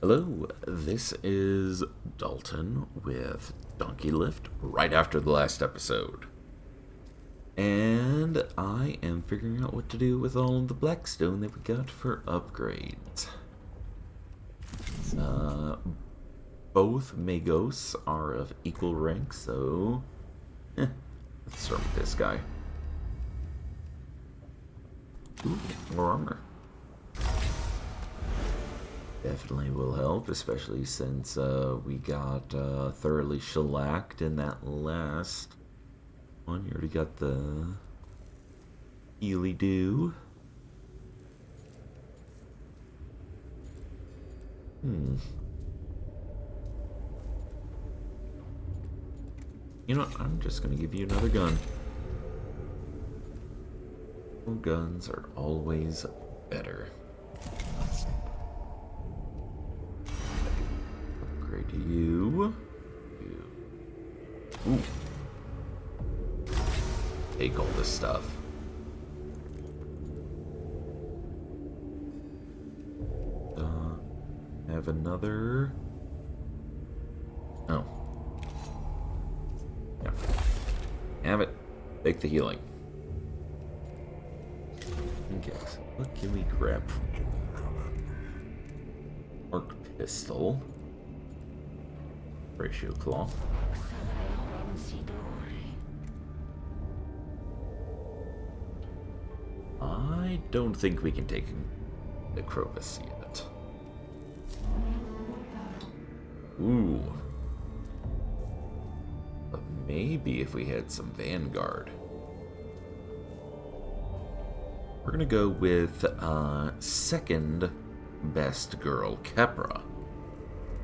Hello, this is Dalton with Donkey Lift right after the last episode. And I am figuring out what to do with all of the blackstone that we got for upgrades. Both Magos are of equal rank, so let's start with this guy. Ooh, more armor. Definitely will help, especially since we got thoroughly shellacked in that last one. You already got the Healy Do. You know what? I'm just going to give you another gun. Guns are always better. Upgrade you. Ooh. Take all this stuff. Have another. Oh. Yeah. Have it. Take the healing. Okay, so what can we grab? Arc pistol. Ratio claw. I don't think we can take Necropus yet. Ooh. But maybe if we had some Vanguard. We're gonna go with second best girl, Kepra.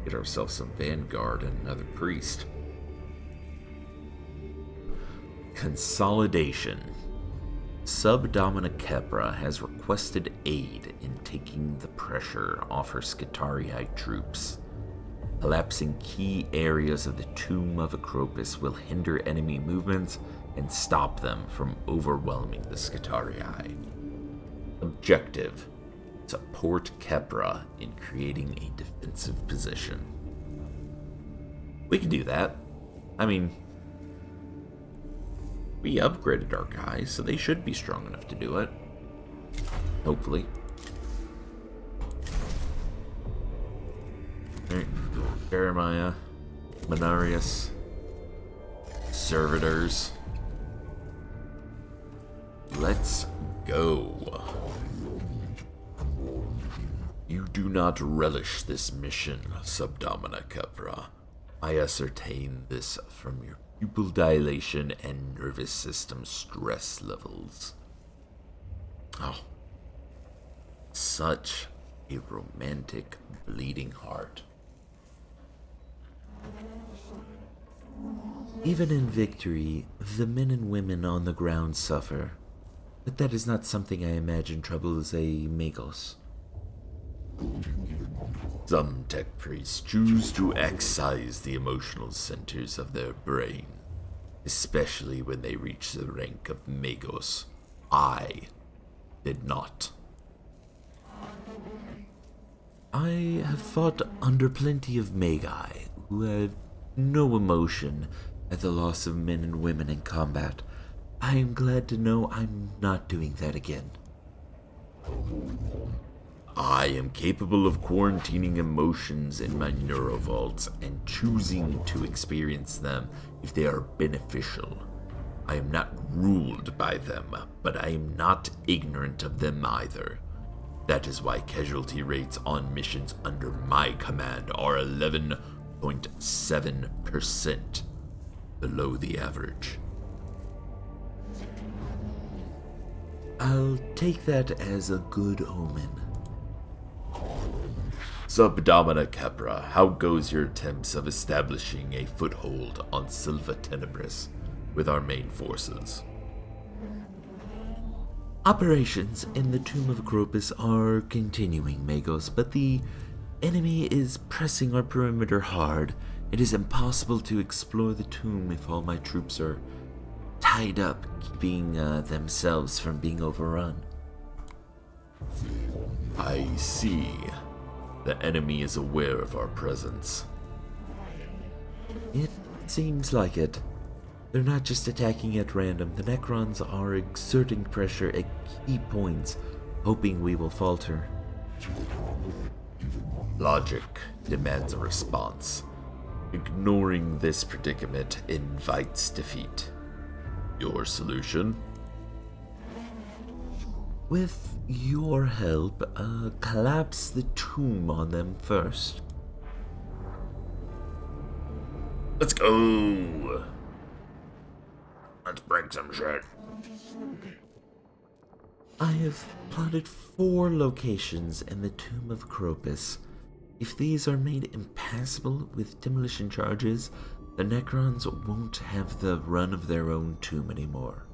Get ourselves some Vanguard and another priest. Consolidation. Subdomina Kepra has requested aid in taking the pressure off her Skitarii troops. Collapsing key areas of the Tomb of Acropus will hinder enemy movements and stop them from overwhelming the Skitarii. Objective: support Kepra in creating a defensive position. We can do that. I mean, we upgraded our guys, so they should be strong enough to do it. Hopefully. Alright, Jeremiah, Menarius, Servitors. Let's go. You do not relish this mission, Subdomina Kepra. I ascertain this from your pupil dilation and nervous system stress levels. Oh, such a romantic bleeding heart. Even in victory, the men and women on the ground suffer. But that is not something I imagine troubles a Magos. Some tech priests choose to excise the emotional centers of their brain, especially when they reach the rank of Magos. I did not. I have fought under plenty of Magi who had no emotion at the loss of men and women in combat. I am glad to know I'm not doing that again. I am capable of quarantining emotions in my neurovaults and choosing to experience them if they are beneficial. I am not ruled by them, but I am not ignorant of them either. That is why casualty rates on missions under my command are 11.7%, below the average. I'll take that as a good omen. Subdomina Kepra, how goes your attempts of establishing a foothold on Silva Tenebris with our main forces? Operations in the Tomb of Acropus are continuing, Magos, but the enemy is pressing our perimeter hard. It is impossible to explore the tomb if all my troops are tied up, keeping themselves from being overrun. I see. The enemy is aware of our presence. It seems like it. They're not just attacking at random. The Necrons are exerting pressure at key points, hoping we will falter. Logic demands a response. Ignoring this predicament invites defeat. Your solution? With your help, collapse the tomb on them first. Let's go! Let's break some shit. I have plotted 4 locations in the Tomb of Cropus. If these are made impassable with demolition charges, the Necrons won't have the run of their own tomb anymore.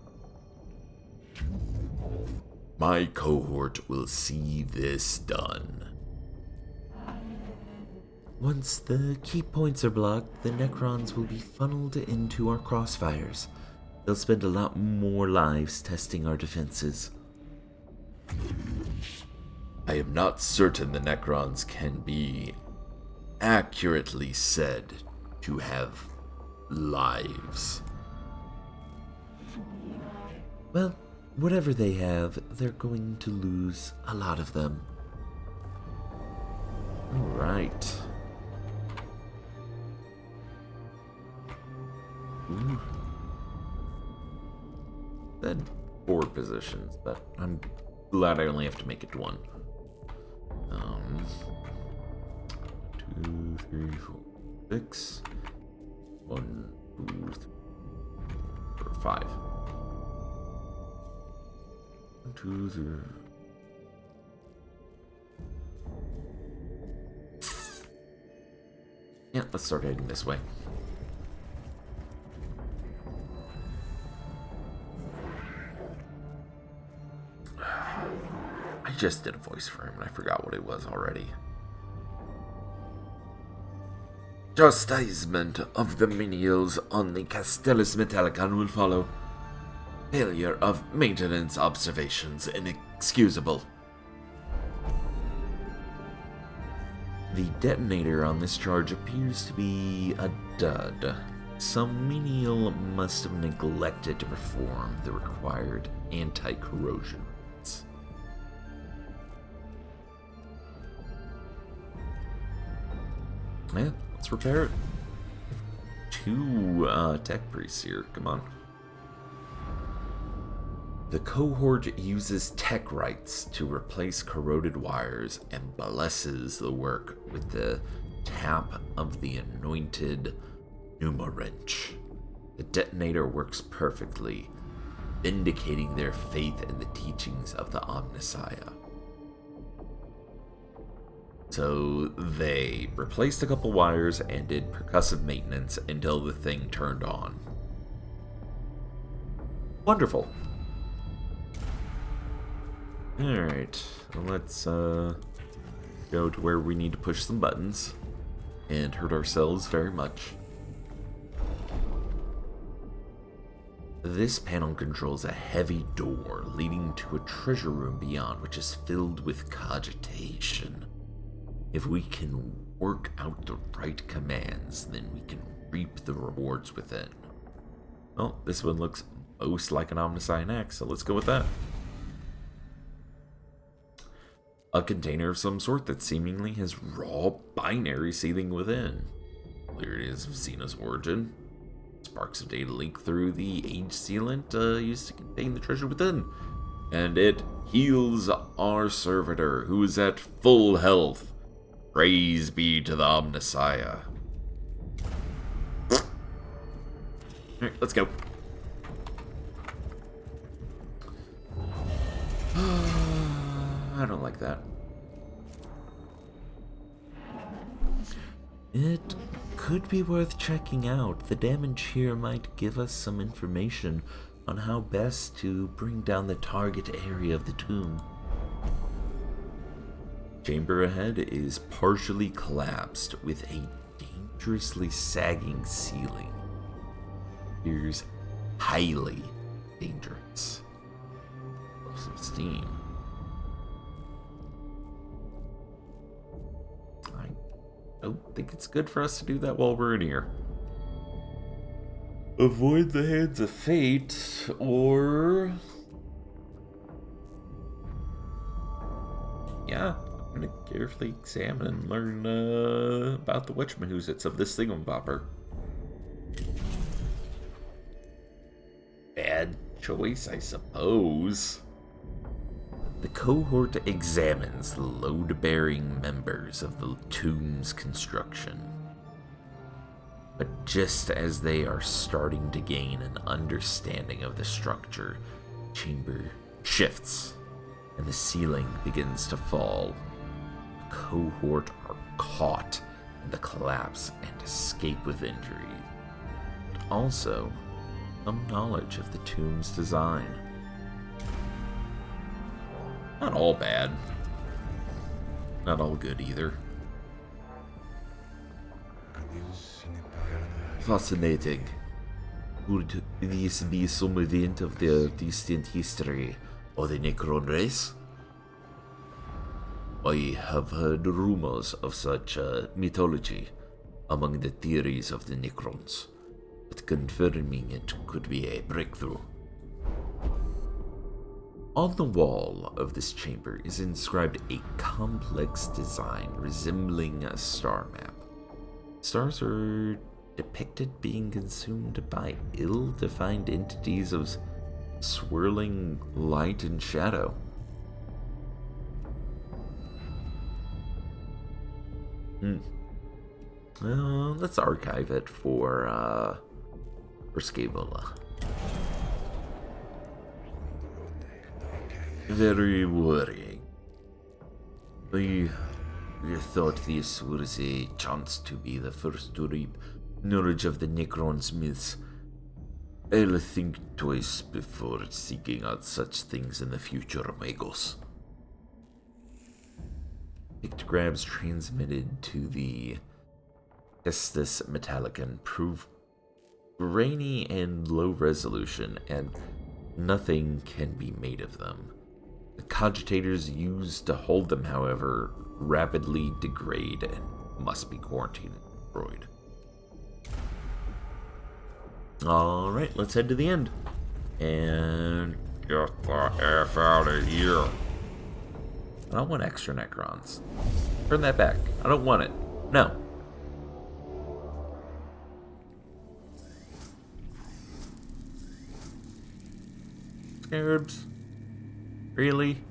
My cohort will see this done. Once the key points are blocked, the Necrons will be funneled into our crossfires. They'll spend a lot more lives testing our defenses. I am not certain the Necrons can be accurately said to have lives. Well, whatever they have, they're going to lose a lot of them. Alright. Ooh. Then 4 positions, but I'm glad I only have to make it 1. 2, 3, 4, 6. 1, 2, 3, 4, 5. 1, 2, 3. Yeah, let's start heading this way. I just did a voice for him and I forgot what it was already. Chastisement of the menials on the Castellus Metallicon will follow. Failure of maintenance observations inexcusable. The detonator on this charge appears to be a dud. Some menial must have neglected to perform the required anti-corrosion rates. Yeah, let's repair it. 2 tech priests here, come on. The cohort uses tech rights to replace corroded wires and blesses the work with the tap of the anointed pneumowrench. The detonator works perfectly, vindicating their faith in the teachings of the Omnissiah. So they replaced a couple wires and did percussive maintenance until the thing turned on. Wonderful. Alright, let's go to where we need to push some buttons and hurt ourselves very much. This panel controls a heavy door leading to a treasure room beyond, which is filled with cogitation. If we can work out the right commands, then we can reap the rewards within. Well, this one looks most like an Omnissiah axe, so let's go with that. A container of some sort that seemingly has raw binary seething within. Hilarities of Xena's origin. Sparks of data leak through the age sealant used to contain the treasure within. And it heals our servitor, who is at full health. Praise be to the Omnissiah. Alright, let's go. I don't like that. It could be worth checking out. The damage here might give us some information on how best to bring down the target area of the tomb. Chamber ahead is partially collapsed with a dangerously sagging ceiling. Appears highly dangerous. Some steam. don't think it's good for us to do that while we're in here. Avoid the hands of fate, or... yeah, I'm gonna carefully examine and learn about the whatchamahoozits of this thingamabobber. Bad choice, I suppose. The cohort examines the load-bearing members of the tomb's construction. But just as they are starting to gain an understanding of the structure, the chamber shifts and the ceiling begins to fall. The cohort are caught in the collapse and escape with injury. But also, some knowledge of the tomb's design. Not all bad. Not all good either. Fascinating. Would this be some event of the distant history of the Necron race? I have heard rumors of such mythology among the theories of the Necrons, but confirming it could be a breakthrough. On the wall of this chamber is inscribed a complex design resembling a star map. Stars are depicted being consumed by ill-defined entities of swirling light and shadow. Let's archive it for Scaevola. Very worrying. I thought this was a chance to be the first to reap knowledge of the Necron's myths. I'll think twice before seeking out such things in the future, amigos. Pictograms transmitted to the Estes Metallicon prove grainy and low resolution, and nothing can be made of them. The cogitators used to hold them, however, rapidly degrade and must be quarantined and destroyed. Alright, let's head to the end. And get the F out of here. I don't want extra Necrons. Turn that back. I don't want it. No. Scarabs? Really?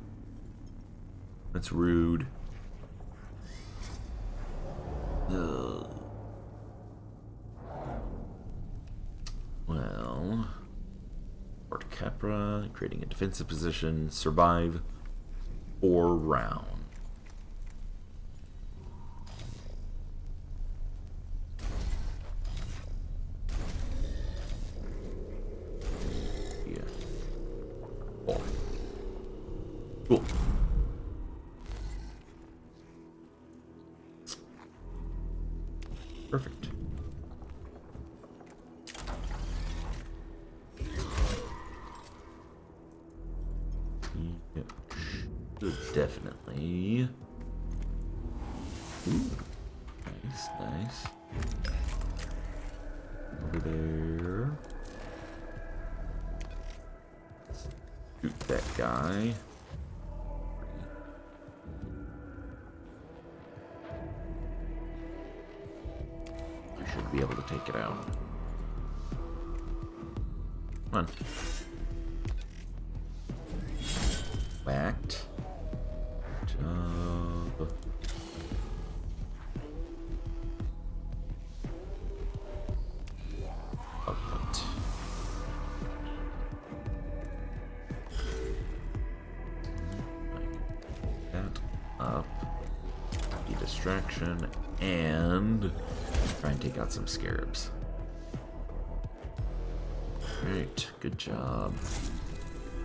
That's rude. Ugh. Well, Fort Capra, creating a defensive position, survive 4 rounds. Yeah. 4. Cool. Perfect. Yep. Definitely. Ooh. Nice, nice. Over there. Shoot that guy. I should be able to take it out. Come on. Whacked. Job. Output. That up. The distraction and try and take out some scarabs. Great, good job.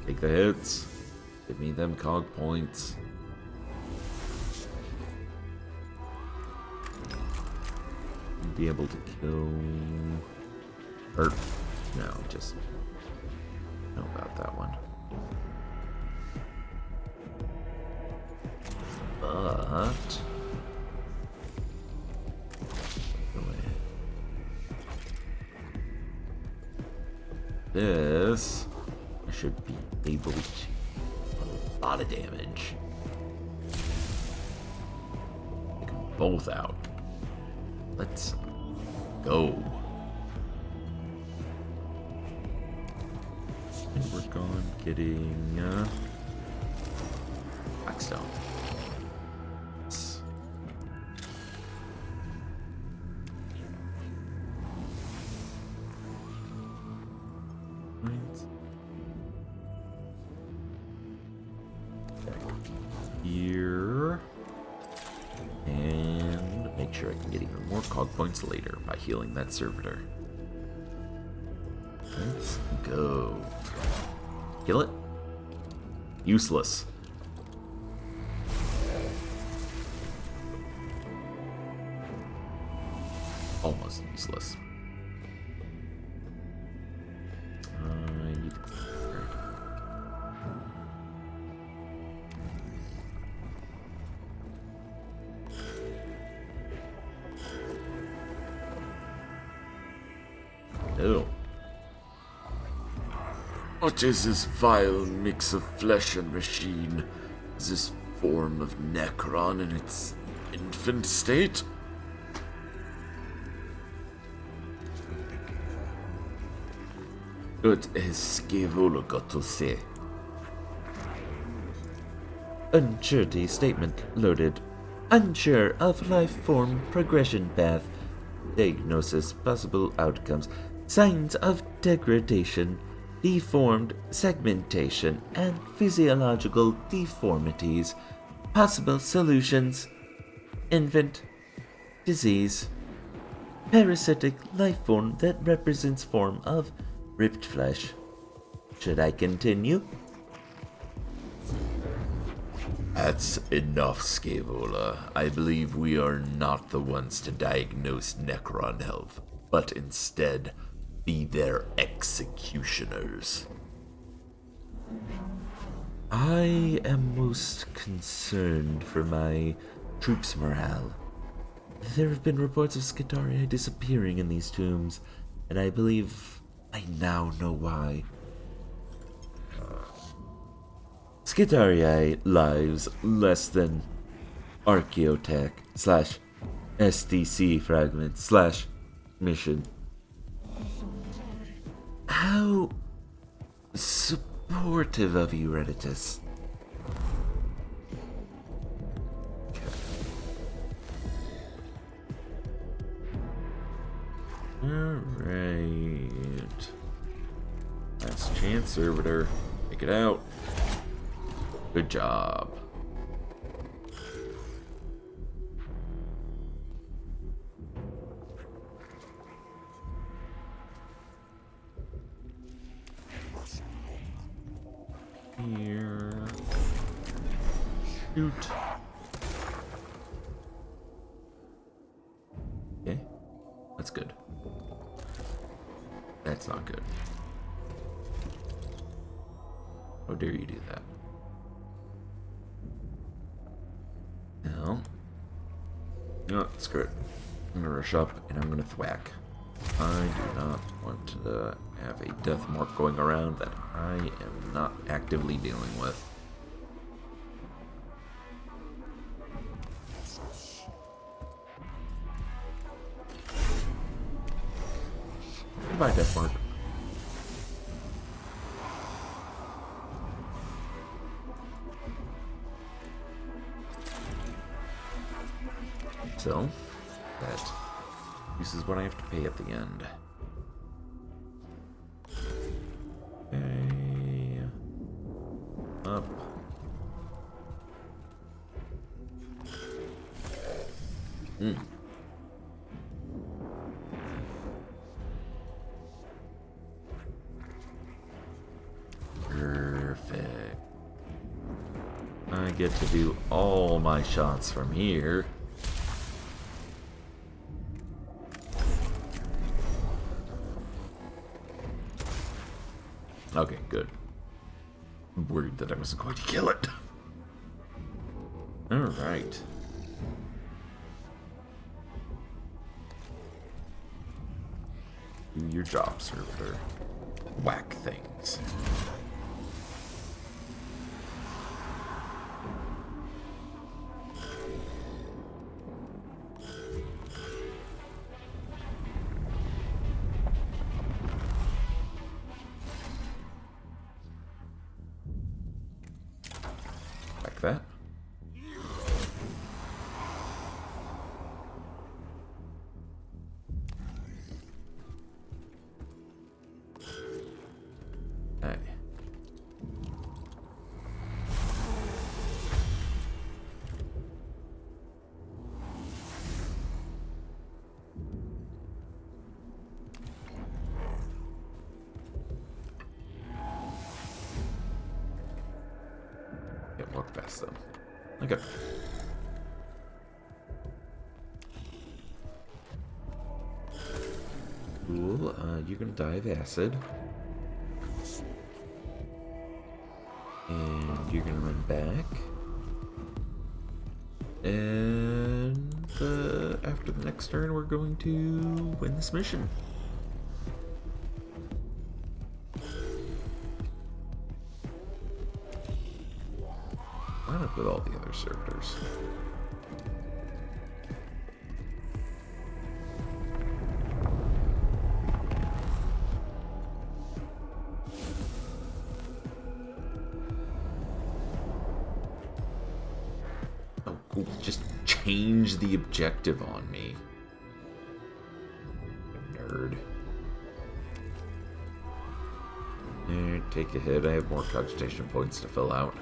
Take the hits. Give me them cog points. Be able to kill. Or no, just know about that one. But this, I should be able to a lot of damage. Take them both out. Let's go. And work on getting Blackstone. Here. And make sure I can get even more cog points later by healing that servitor. Let's go. Kill it? Useless. Almost useless. I need... No. What is this vile mix of flesh and machine? Is this form of Necron in its infant state? What has Scaevola got to say? Uncertainty statement loaded. Unsure of life form progression path. Diagnosis possible outcomes. Signs of degradation. Deformed segmentation and physiological deformities. Possible solutions. Infant. Disease. Parasitic life form that represents form of ripped flesh. Should I continue? That's enough, Scaevola. I believe we are not the ones to diagnose Necron health, but instead be their executioners. I am most concerned for my troops' morale. There have been reports of Skitarii disappearing in these tombs, and I believe I now know why. Skitarii lives less than Archaeotech / SDC fragment / mission. How supportive of you, Redditus. Alright. Last chance, servitor. Take it out. Good job. Here. Shoot. Okay. That's good. That's not good. How dare you do that? No. No, screw it. I'm gonna rush up and I'm gonna thwack. I do not want to have a death mark going around that I am not actively dealing with. Goodbye, death mark. So, that uses what I have to pay at the end. Okay. Up. Perfect. I get to do all my shots from here. Okay, good. I'm worried that I wasn't going to kill it. Alright. Do your job, servitor. whack things. Like that. Hey. Can't walk past them. Okay. Cool. You're gonna die of acid. And you're gonna run back. And after the next turn, we're going to win this mission. Line up with all the other servitors. Oh, cool. Just change the objective on me. Nerd. Take a hit. I have more cogitation points to fill out.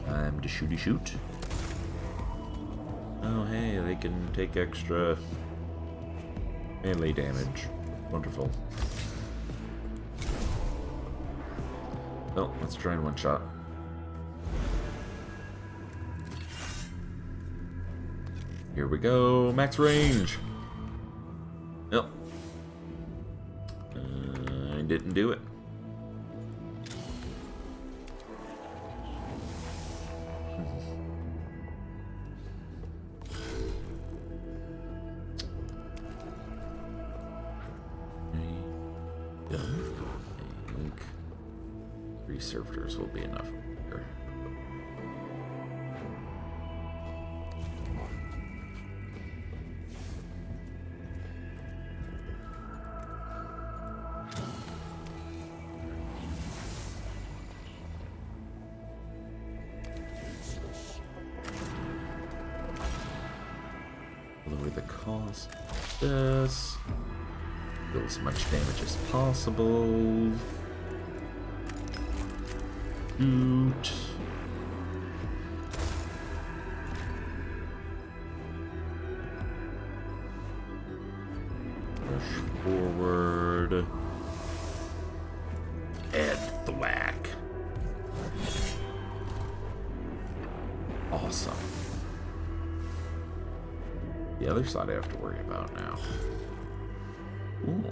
Time to shooty shoot. Oh, hey, they can take extra melee damage. Wonderful. Well, let's try in one shot. Here we go, max range. Nope. I didn't do it. Done. I think 3 servitors will be enough here. Lower the cost. This. Deal as much damage as possible. Shoot. Push forward. And thwack. Awesome. The other side I have to worry about now. Ooh.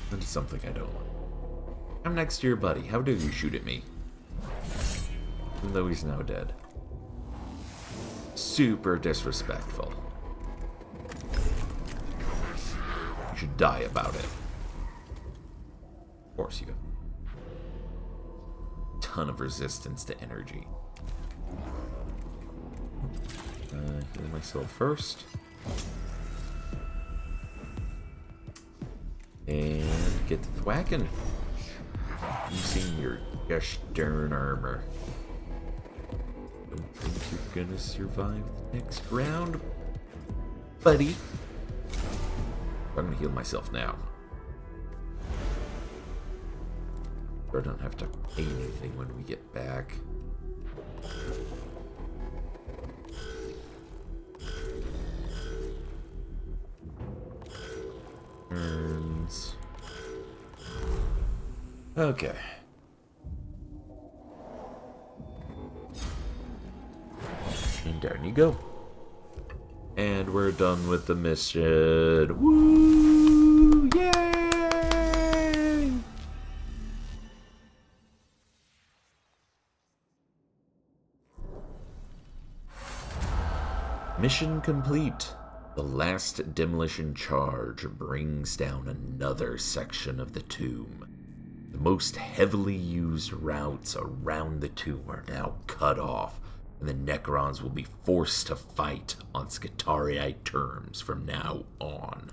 That is something I don't want. I'm next to your buddy. How dare you shoot at me? Even though he's now dead. Super disrespectful. You should die about it. Of course you have. Ton of resistance to energy. Heal myself first. And get the thwacking. Using your gosh darn armor. Don't think you're gonna survive the next round. buddy. I'm gonna heal myself now. I don't have to pay anything when we get back. Turns. Okay. And down you go. And we're done with the mission. Woo! Yay! Mission complete. The last demolition charge brings down another section of the tomb. The most heavily used routes around the tomb are now cut off, and the Necrons will be forced to fight on Skitarii terms from now on.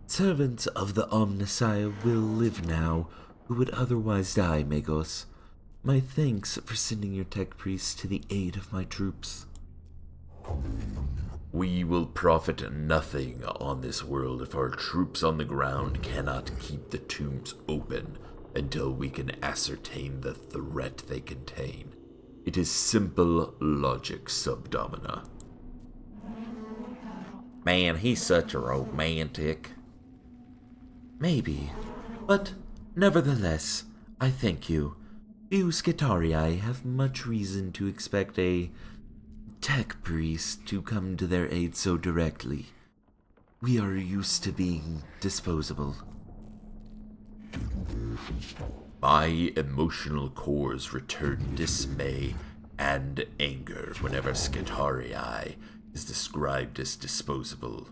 Servants of the Omnissiah will live now, who would otherwise die, Magos. My thanks for sending your tech priests to the aid of my troops. We will profit nothing on this world if our troops on the ground cannot keep the tombs open until we can ascertain the threat they contain. It is simple logic, Subdomina. Man, he's such a romantic. Maybe, but nevertheless, I thank you. Few Skitarii have much reason to expect a tech priest to come to their aid so directly. We are used to being disposable. My emotional cores return dismay and anger whenever Skitarii is described as disposable.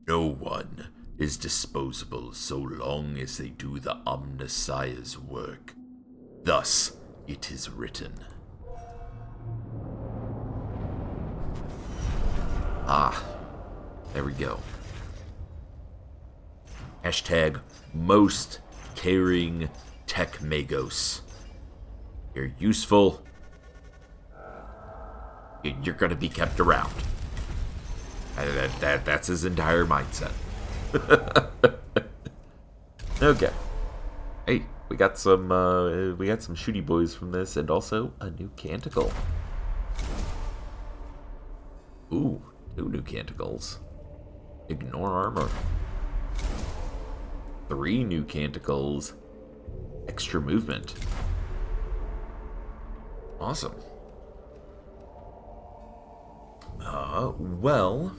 No one is disposable so long as they do the Omnissiah's work. Thus it is written. Ah, there we go. Hashtag most caring tech magos. You're useful. You're gonna be kept around. That's his entire mindset. Okay. Hey, we got some shooty boys from this, and also a new canticle. Ooh, 2 new canticles. Ignore armor. 3 new canticles. Extra movement. Awesome. Well,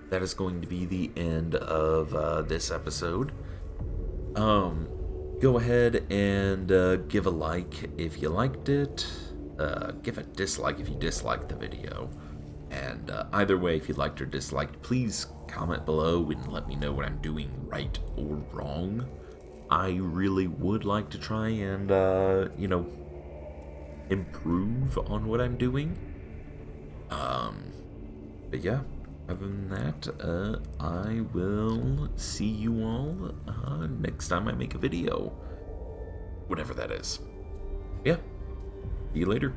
that is going to be the end of this episode. Go ahead and give a like if you liked it. Give a dislike if you disliked the video. And either way, if you liked or disliked, please comment below and let me know what I'm doing right or wrong. I really would like to try and, improve on what I'm doing. But yeah, other than that, I will see you all next time I make a video. Whatever that is. Yeah, see you later.